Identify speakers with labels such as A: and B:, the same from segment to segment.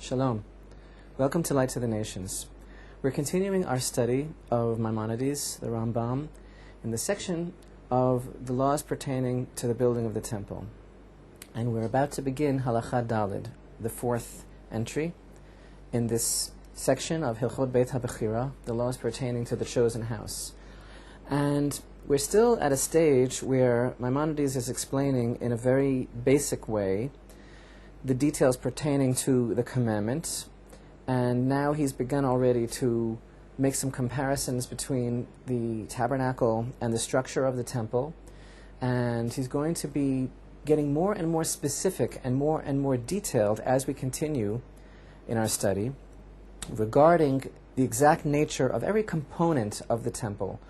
A: Shalom. Welcome to Light to the Nations. We're continuing our study of Maimonides, the Rambam, in the section of the laws pertaining to the building of the temple. And we're about to begin Halacha Dalid, the fourth entry in this section of Hilchot Beit HaBechira, the laws pertaining to the chosen house. And we're still at a stage where Maimonides is explaining in a very basic way the details pertaining to the commandment, and now he's begun already to make some comparisons between the tabernacle and the structure of the temple, and he's going to be getting more and more specific and more detailed as we continue in our study regarding the exact nature of every component of the temple,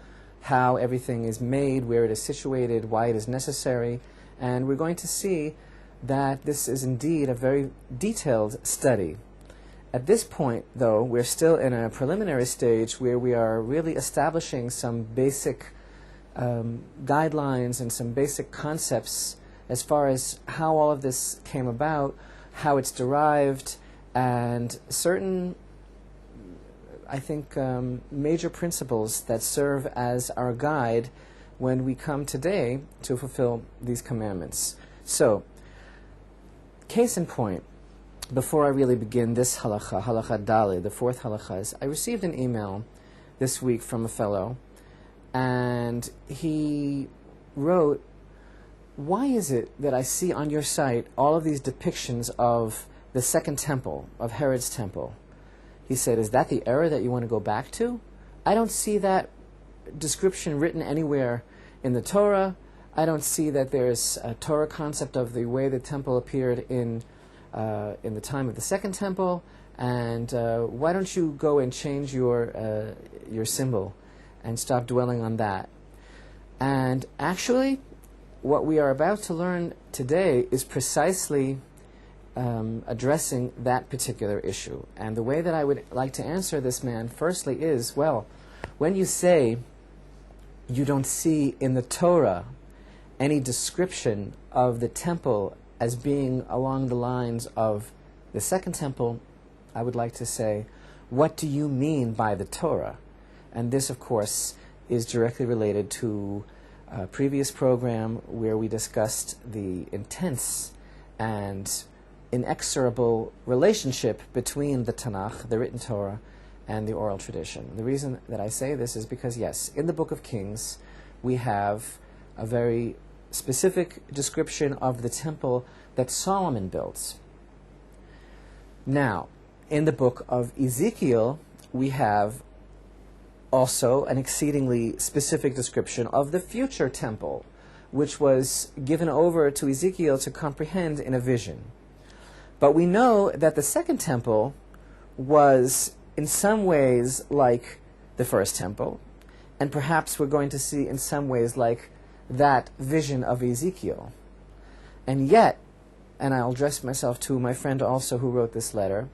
A: how everything is made, where it is situated, why it is necessary, and we're going to see that this is indeed a very detailed study. At this point, though, we're still in a preliminary stage where we are really establishing some basic guidelines and some basic concepts as far as how all of this came about, how it's derived, and certain, I think, major principles that serve as our guide when we come today to fulfill these commandments. So, case in point, before I really begin this halacha, halacha Dalid, the fourth halacha, is I received an email this week from a fellow, and he wrote, "Why is it that I see on your site all of these depictions of the second temple, of Herod's temple?" He said, "Is that the era that you want to go back to? I don't see that description written anywhere in the Torah. I don't see that there's a Torah concept of the way the temple appeared in the time of the second temple, and why don't you go and change your symbol and stop dwelling on that?" And actually, what we are about to learn today is precisely addressing that particular issue. And the way that I would like to answer this man, firstly, is, well, when you say you don't see in the Torah any description of the temple as being along the lines of the second temple, I would like to say, what do you mean by the Torah? And this, of course, is directly related to a previous program where we discussed the intense and inexorable relationship between the Tanakh, the written Torah, and the oral tradition. The reason that I say this is because, yes, in the Book of Kings, we have a very specific description of the temple that Solomon built. Now, in the book of Ezekiel, we have also an exceedingly specific description of the future temple, which was given over to Ezekiel to comprehend in a vision. But we know that the second temple was in some ways like the first temple, and perhaps we're going to see in some ways like that vision of Ezekiel. And yet, and I'll address myself to my friend also who wrote this letter,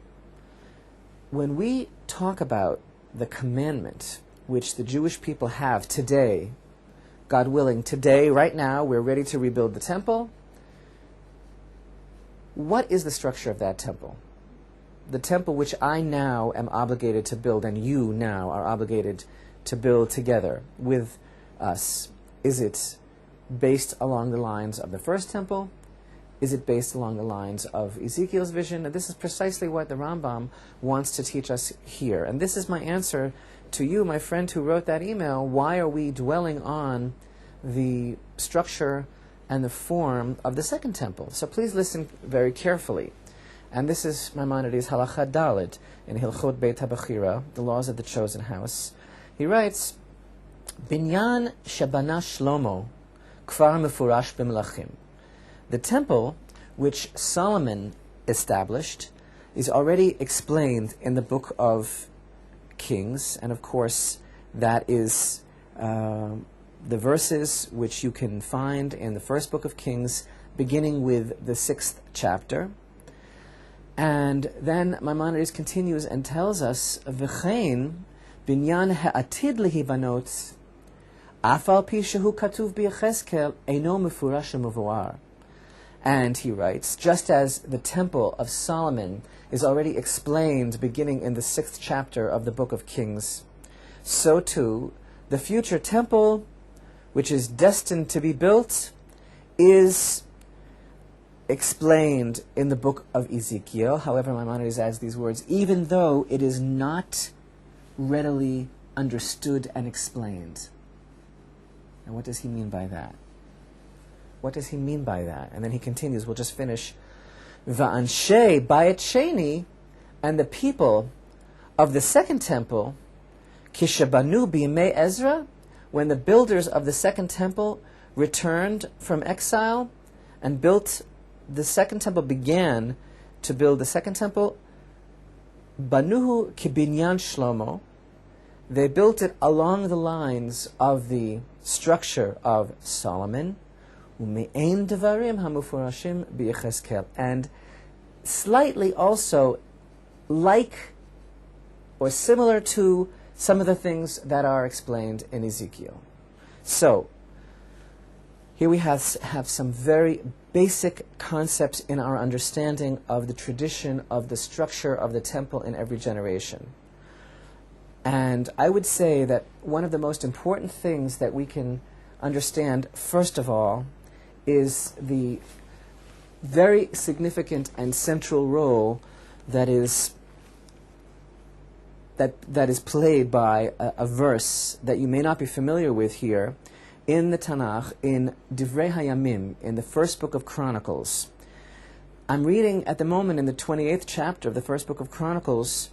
A: when we talk about the commandment which the Jewish people have today, God willing, today, right now, we're ready to rebuild the temple. What is the structure of that temple? The temple which I now am obligated to build, and you now are obligated to build together with us. Is it based along the lines of the first temple? Is it based along the lines of Ezekiel's vision? And this is precisely what the Rambam wants to teach us here. And this is my answer to you, my friend who wrote that email. Why are we dwelling on the structure and the form of the second temple? So please listen very carefully. And this is Maimonides' Halacha Dalid in Hilchot Beit HaBechira, the laws of the chosen house. He writes, "Binyan Shabana Shlomo Kvar Mefurash B'Melachim." The temple which Solomon established is already explained in the book of Kings, and of course that is the verses which you can find in the first book of Kings, beginning with the 6th chapter. And then Maimonides continues and tells us, "V'chein binyan ha'atid lehibanot, afal pi shehu katuv b'Yechezkel eino mefurash u'mevuar." And he writes, just as the temple of Solomon is already explained beginning in the 6th chapter of the book of Kings, so too the future temple, which is destined to be built, is explained in the book of Ezekiel. However, Maimonides adds these words, even though it is not readily understood and explained. And what does he mean by that? What does he mean by that? And then he continues, we'll just finish. Va'anshe bayit sheni, and the people of the second temple, kishabanu b'yimei Ezra, when the builders of the second temple returned from exile and built the second temple, began to build the second temple, banuhu kibinyan Shlomo, they built it along the lines of the structure of Solomon, ume'ein devarim hamufurashim b'Yechezkel, and slightly also like or similar to some of the things that are explained in Ezekiel. So, here we have some very basic concepts in our understanding of the tradition of the structure of the temple in every generation. And I would say that one of the most important things that we can understand, first of all, is the very significant and central role that is played by a verse that you may not be familiar with here in the Tanakh, in Divrei Hayamim, in the first book of Chronicles. I'm reading at the moment in the 28th chapter of the first book of Chronicles,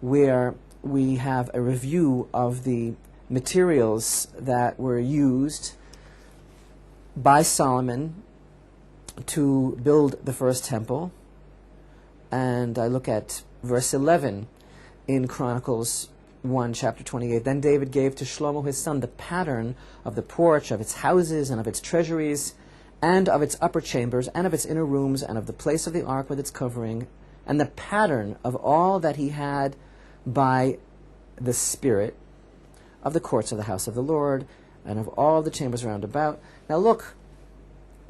A: where we have a review of the materials that were used by Solomon to build the first temple. And I look at verse 11 in Chronicles 1, chapter 28. Then David gave to Shlomo his son the pattern of the porch, of its houses, and of its treasuries, and of its upper chambers, and of its inner rooms, and of the place of the ark with its covering, and the pattern of all that he had by the Spirit, of the courts of the house of the Lord, and of all the chambers round about. Now look,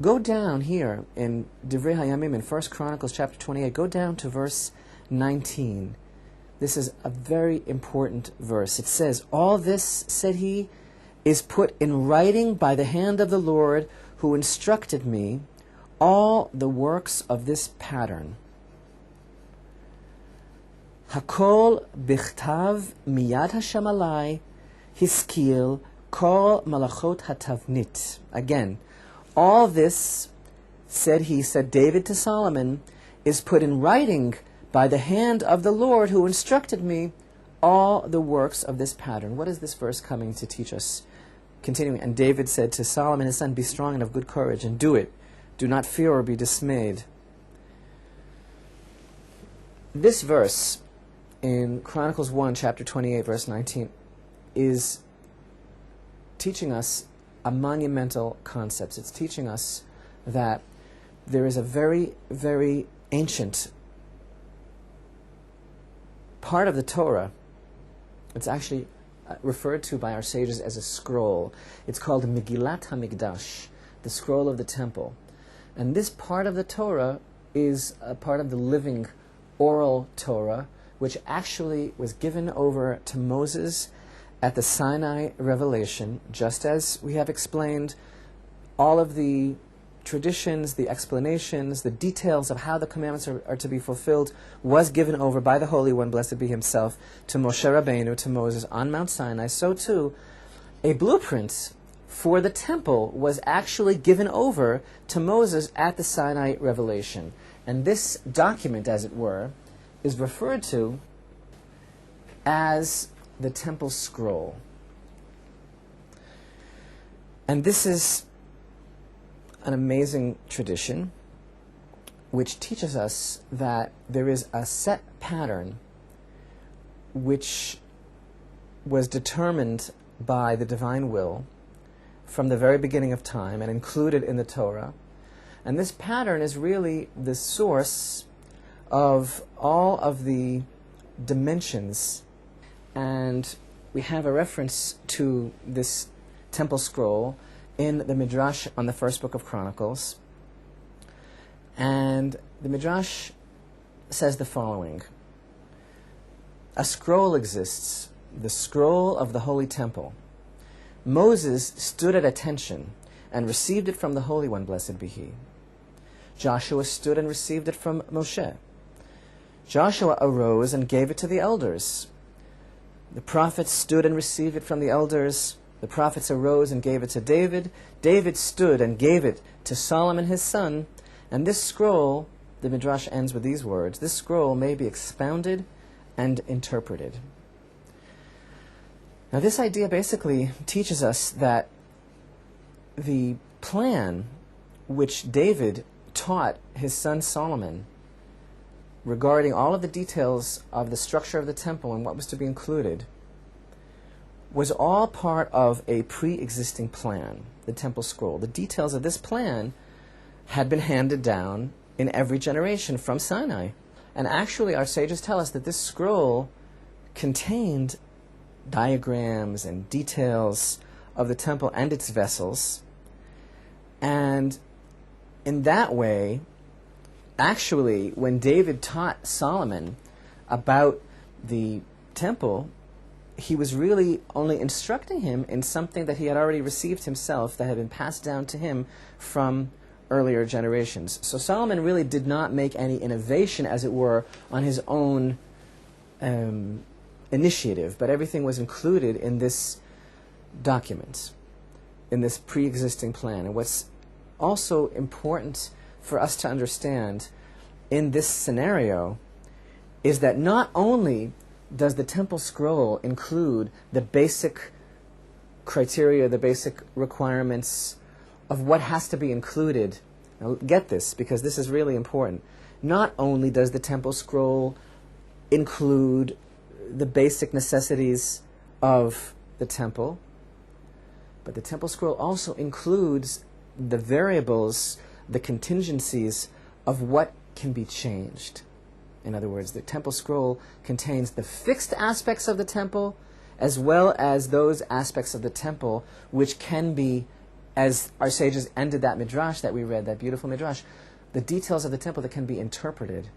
A: go down here in Divrei Hayamim in 1 Chronicles chapter 28, go down to verse 19. This is a very important verse. It says, all this, said he, is put in writing by the hand of the Lord, who instructed me, all the works of this pattern. Hakol bichtav miyad Hashem alai, hiskil kol malachot hatavnit. Again, all this, said David to Solomon, is put in writing by the hand of the Lord who instructed me all the works of this pattern. What is this verse coming to teach us? Continuing, and David said to Solomon his son, be strong and of good courage, and do it. Do not fear or be dismayed. This verse in Chronicles 1, chapter 28, verse 19, is teaching us a monumental concept. It's teaching us that there is a very, very ancient part of the Torah. It's actually referred to by our sages as a scroll. It's called Megillat HaMikdash, the scroll of the temple. And this part of the Torah is a part of the living oral Torah, which actually was given over to Moses at the Sinai revelation, just as we have explained all of the traditions, the explanations, the details of how the commandments are to be fulfilled was given over by the Holy One, blessed be Himself, to Moshe Rabbeinu, to Moses on Mount Sinai. So too, a blueprint for the temple was actually given over to Moses at the Sinai revelation. And this document, as it were, is referred to as the temple scroll. And this is an amazing tradition which teaches us that there is a set pattern which was determined by the divine will from the very beginning of time and included in the Torah. And this pattern is really the source of all of the dimensions. And we have a reference to this temple scroll in the Midrash on the first book of Chronicles. And the Midrash says the following. A scroll exists, the scroll of the Holy Temple. Moses stood at attention and received it from the Holy One, blessed be He. Joshua stood and received it from Moshe. Joshua arose and gave it to the elders. The prophets stood and received it from the elders. The prophets arose and gave it to David. David stood and gave it to Solomon his son. And this scroll, the Midrash ends with these words, this scroll may be expounded and interpreted. Now this idea basically teaches us that the plan which David taught his son Solomon regarding all of the details of the structure of the temple and what was to be included was all part of a pre-existing plan, the temple scroll. The details of this plan had been handed down in every generation from Sinai. And actually our sages tell us that this scroll contained diagrams and details of the temple and its vessels. And in that way, actually, when David taught Solomon about the temple, he was really only instructing him in something that he had already received himself, that had been passed down to him from earlier generations. So Solomon really did not make any innovation, as it were, on his own initiative, but everything was included in this document, in this pre-existing plan. And what's also important for us to understand in this scenario is that not only does the temple scroll include the basic criteria, the basic requirements of what has to be included. Now get this, because this is really important. Not only does the temple scroll include the basic necessities of the temple, but the temple scroll also includes the variables, the contingencies of what can be changed. In other words, the temple scroll contains the fixed aspects of the temple as well as those aspects of the temple which can be, as our sages ended that midrash that we read, that beautiful midrash, the details of the temple that can be interpreted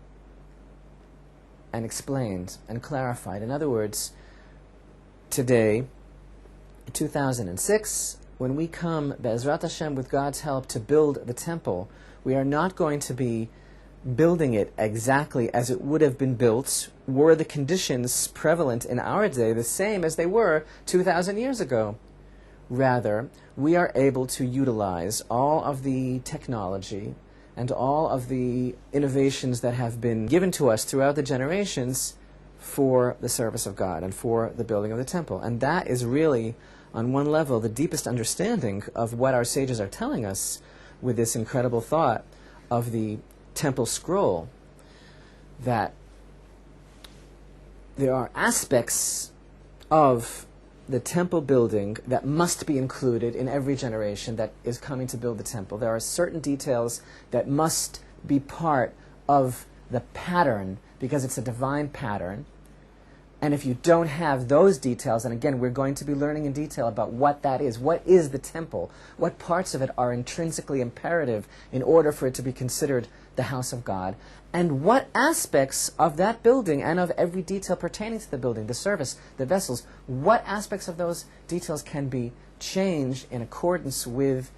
A: and explained and clarified. In other words, today, 2006, when we come, Be'ezrat Hashem, with God's help, to build the temple, we are not going to be building it exactly as it would have been built were the conditions prevalent in our day the same as they were 2,000 years ago. Rather, we are able to utilize all of the technology and all of the innovations that have been given to us throughout the generations for the service of God and for the building of the temple. And that is really, on one level, the deepest understanding of what our sages are telling us with this incredible thought of the temple scroll, that there are aspects of the temple building that must be included in every generation that is coming to build the temple. There are certain details that must be part of the pattern because it's a divine pattern. And if you don't have those details, and again, we're going to be learning in detail about what that is. What is the temple? What parts of it are intrinsically imperative in order for it to be considered the house of God? And what aspects of that building and of every detail pertaining to the building, the service, the vessels, what aspects of those details can be changed in accordance with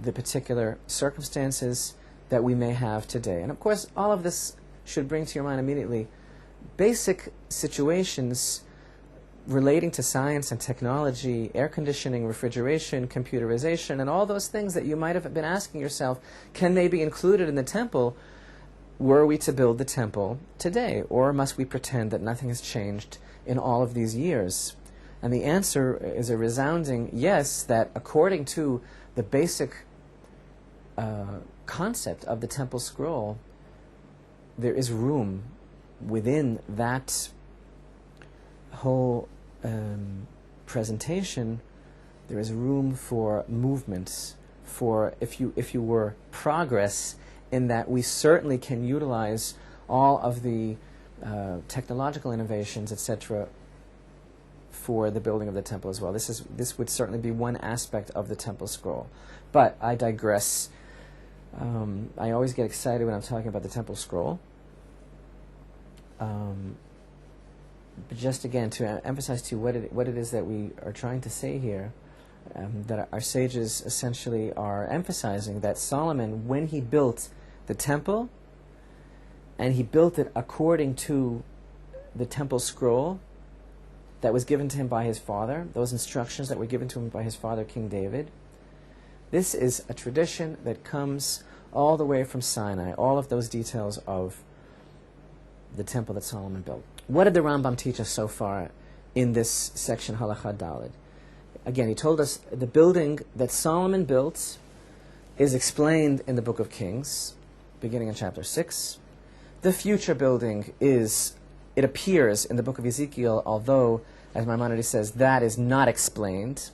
A: the particular circumstances that we may have today? And of course, all of this should bring to your mind immediately basic situations relating to science and technology, air conditioning, refrigeration, computerization, and all those things that you might have been asking yourself, can they be included in the temple were we to build the temple today? Or must we pretend that nothing has changed in all of these years? And the answer is a resounding yes, that according to the basic concept of the temple scroll, there is room within that whole presentation. There is room for movements, for, if you were, progress, in that we certainly can utilize all of the technological innovations, etc., for the building of the temple as well. This would certainly be one aspect of the temple scroll. But I digress. I always get excited when I'm talking about the temple scroll. But just again, to emphasize to you what it is that we are trying to say here, that our sages essentially are emphasizing that Solomon, when he built the temple, and he built it according to the temple scroll that was given to him by his father, those instructions that were given to him by his father, King David. This is a tradition that comes all the way from Sinai, all of those details of the temple that Solomon built. What did the Rambam teach us so far in this section, Halacha Daled? Again, he told us the building that Solomon built is explained in the Book of Kings, beginning in chapter 6. The future building it appears in the Book of Ezekiel, although, as Maimonides says, that is not explained.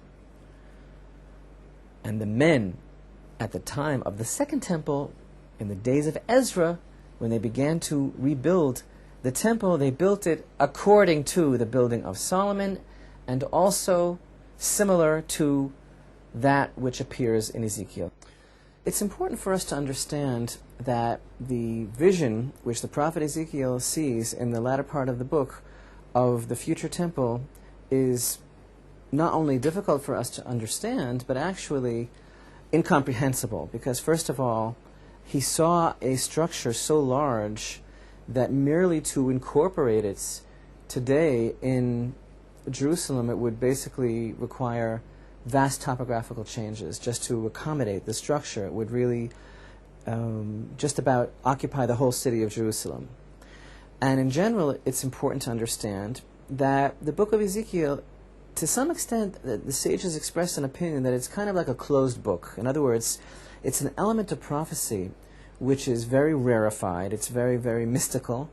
A: And the men at the time of the Second Temple, in the days of Ezra, when they began to rebuild the temple, they built it according to the building of Solomon, and also similar to that which appears in Ezekiel. It's important for us to understand that the vision which the prophet Ezekiel sees in the latter part of the book of the future temple is not only difficult for us to understand, but actually incomprehensible. Because first of all, he saw a structure so large that merely to incorporate it today in Jerusalem, it would basically require vast topographical changes just to accommodate the structure. It would really just about occupy the whole city of Jerusalem. And in general, it's important to understand that the book of Ezekiel, to some extent, the sages expressed an opinion that it's kind of like a closed book. In other words, it's an element of prophecy which is very rarefied, it's very, very mystical.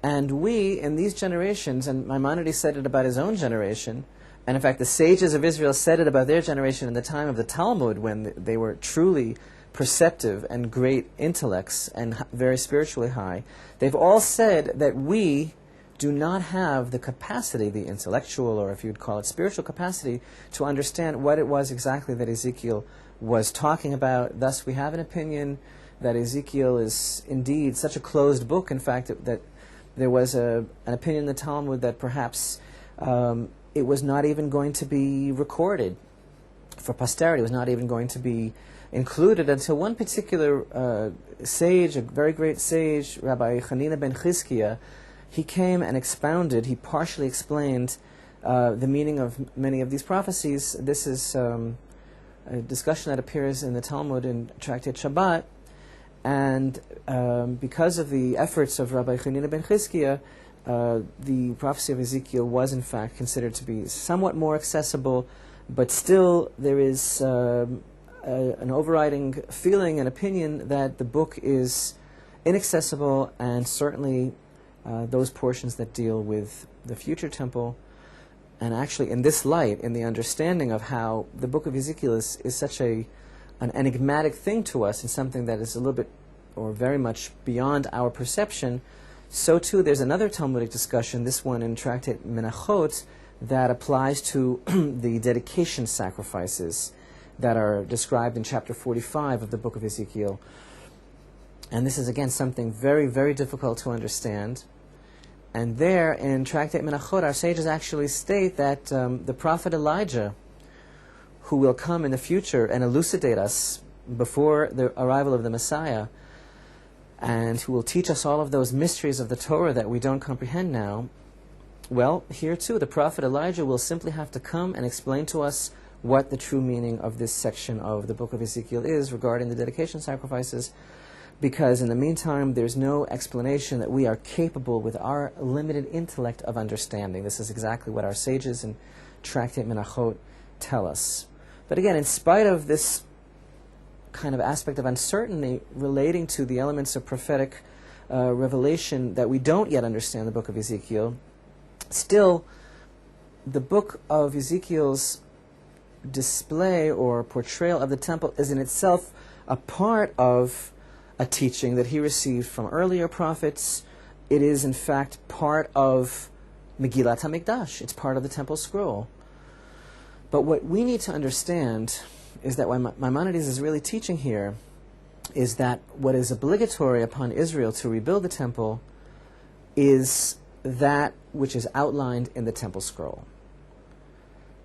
A: And we, in these generations, and Maimonides said it about his own generation, and in fact the sages of Israel said it about their generation in the time of the Talmud, when they were truly perceptive and great intellects and very spiritually high, they've all said that we do not have the capacity, the intellectual, or if you'd call it spiritual capacity, to understand what it was exactly that Ezekiel was talking about. Thus, we have an opinion that Ezekiel is indeed such a closed book, in fact, that there was an opinion in the Talmud that perhaps it was not even going to be recorded for posterity. It was not even going to be included until one particular sage, a very great sage, Rabbi Hanina ben Chizkiah, he came and expounded, he partially explained the meaning of many of these prophecies. This is a discussion that appears in the Talmud in Tractate Shabbat, and because of the efforts of Rabbi Hanina ben Chizkiah, the prophecy of Ezekiel was in fact considered to be somewhat more accessible, but still there is an overriding feeling and opinion that the book is inaccessible, and certainly those portions that deal with the future temple. And actually, in this light, in the understanding of how the book of Ezekiel is such an enigmatic thing to us, and something that is a little bit or very much beyond our perception, so too there's another Talmudic discussion, this one in Tractate Menachot, that applies to the dedication sacrifices that are described in chapter 45 of the book of Ezekiel. And this is again something very, very difficult to understand. And there in Tractate Menachot, our sages actually state that the prophet Elijah, who will come in the future and elucidate us before the arrival of the Messiah, and who will teach us all of those mysteries of the Torah that we don't comprehend now, well, here too, the prophet Elijah will simply have to come and explain to us what the true meaning of this section of the book of Ezekiel is regarding the dedication sacrifices, because in the meantime, there's no explanation that we are capable with our limited intellect of understanding. This is exactly what our sages in Tractate Menachot tell us. But again, in spite of this kind of aspect of uncertainty relating to the elements of prophetic revelation that we don't yet understand the book of Ezekiel, still, the book of Ezekiel's display or portrayal of the temple is in itself a part of a teaching that he received from earlier prophets. It is, in fact, part of Megillat HaMikdash. It's part of the temple scroll. But what we need to understand is that what Maimonides is really teaching here is that what is obligatory upon Israel to rebuild the temple is that which is outlined in the temple scroll.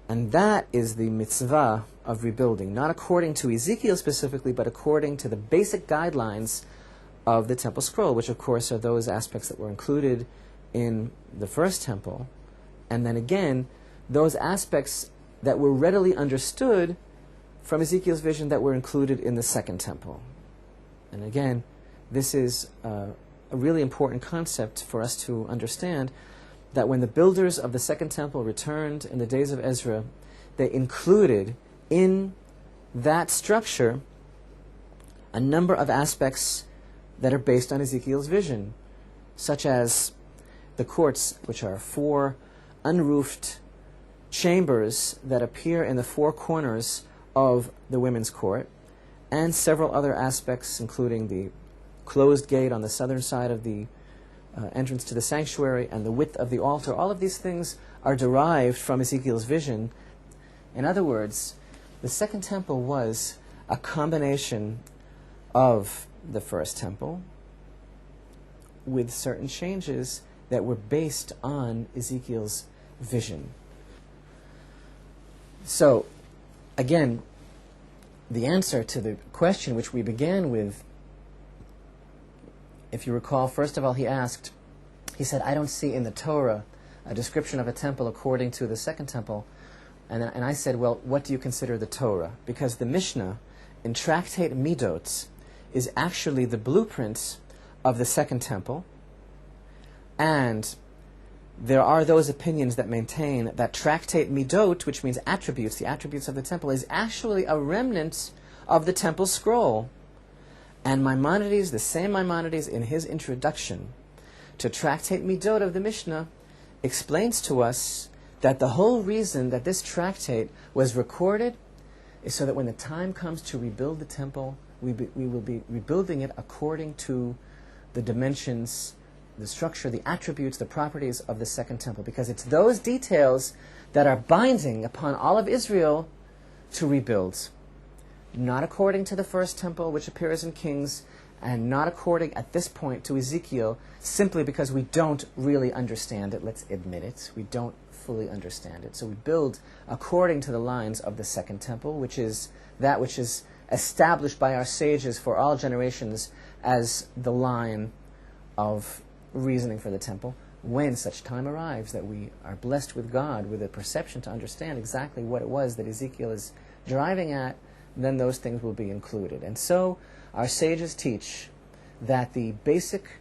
A: And that is the mitzvah of rebuilding, not according to Ezekiel specifically, but according to the basic guidelines of the temple scroll, which of course are those aspects that were included in the first temple, and then again, those aspects that were readily understood from Ezekiel's vision that were included in the second temple. And again, this is a really important concept for us to understand, that when the builders of the second temple returned in the days of Ezra, they included in that structure a number of aspects that are based on Ezekiel's vision, such as the courts, which are 4 unroofed chambers that appear in the 4 corners of the women's court, and several other aspects, including the closed gate on the southern side of the entrance to the sanctuary and the width of the altar. All of these things are derived from Ezekiel's vision. In other words, the second temple was a combination of the first temple with certain changes that were based on Ezekiel's vision. So, again, the answer to the question which we began with, if you recall, first of all, he said, I don't see in the Torah a description of a temple according to the second temple. And I said, well, what do you consider the Torah? Because the Mishnah in Tractate Midot is actually the blueprint of the second temple. And there are those opinions that maintain that Tractate Midot, which means attributes, the attributes of the temple, is actually a remnant of the temple scroll. And Maimonides, the same Maimonides, in his introduction to Tractate Midot of the Mishnah, explains to us that the whole reason that this tractate was recorded is so that when the time comes to rebuild the temple, we will be rebuilding it according to the dimensions, the structure, the attributes, the properties of the second temple, because it's those details that are binding upon all of Israel to rebuild. Not according to the first temple, which appears in Kings, and not according, at this point, to Ezekiel, simply because we don't really understand it. Let's admit it. We don't fully understand it. So we build according to the lines of the second temple, which is that which is established by our sages for all generations as the line of reasoning for the temple. When such time arrives that we are blessed with God, with a perception to understand exactly what it was that Ezekiel is driving at, then those things will be included. And so our sages teach that the basic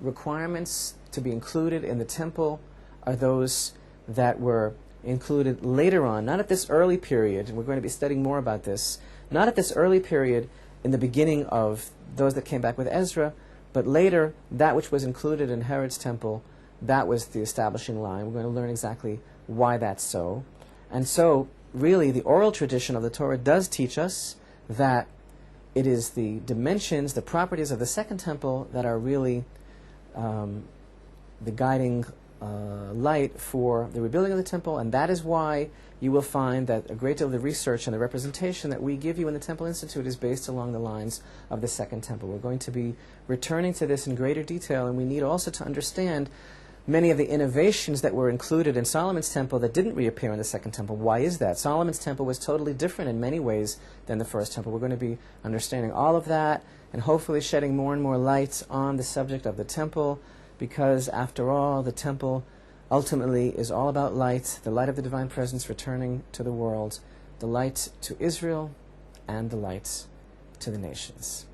A: requirements to be included in the temple are those that were included later on, not at this early period, and we're going to be studying more about this, not at this early period in the beginning of those that came back with Ezra, but later, that which was included in Herod's temple, that was the establishing line. We're going to learn exactly why that's so. And so, really, the oral tradition of the Torah does teach us that it is the dimensions, the properties of the second temple that are really the guiding light for the rebuilding of the temple, and that is why you will find that a great deal of the research and the representation that we give you in the Temple Institute is based along the lines of the second temple. We're going to be returning to this in greater detail, and we need also to understand many of the innovations that were included in Solomon's temple that didn't reappear in the second temple. Why is that? Solomon's temple was totally different in many ways than the first temple. We're going to be understanding all of that and hopefully shedding more and more light on the subject of the temple, because after all, the temple ultimately is all about light, the light of the divine presence returning to the world, the light to Israel and the light to the nations.